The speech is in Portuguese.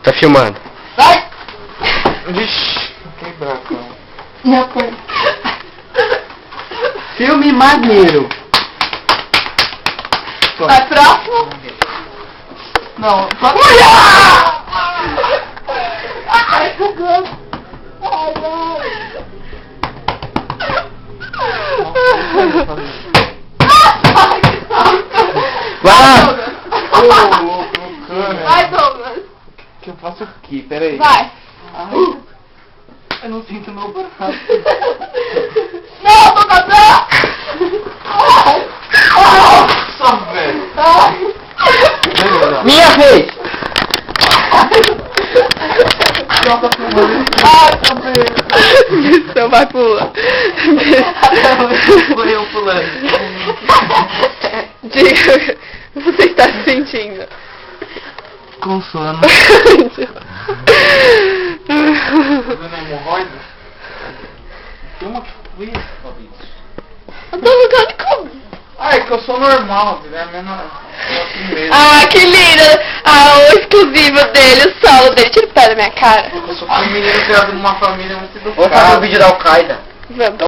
Tá filmando. Vai! Vixe, quebrar a cama. Não, foi. Filme maneiro. Vai, próximo. Não, próximo. Ai, que gosto. Ai, Vai lá! Ô, louco, câmera. Vai, Douglas. Que eu faço o quê? Pera aí. Vai. Ai, eu não sinto meu braço. Não, tô casando. Nossa, velho. Minha vez! Nossa, filmando. Ai, também. Então vai pular. Foi eu pulando. Diga o que você está sentindo. Com sono. Fazendo hemorroida? Tem uma que foi isso, Fabrício. Eu tô ficando com... Ah, é que eu sou normal, né? Eu assim mesmo. Ah, que lindo! Ah, o exclusivo dele, o solo dele. Tira o pé da minha cara. Eu sou um menino criado numa família muito educada. Vamos fazer um vídeo da Al-Qaeda. Vamos.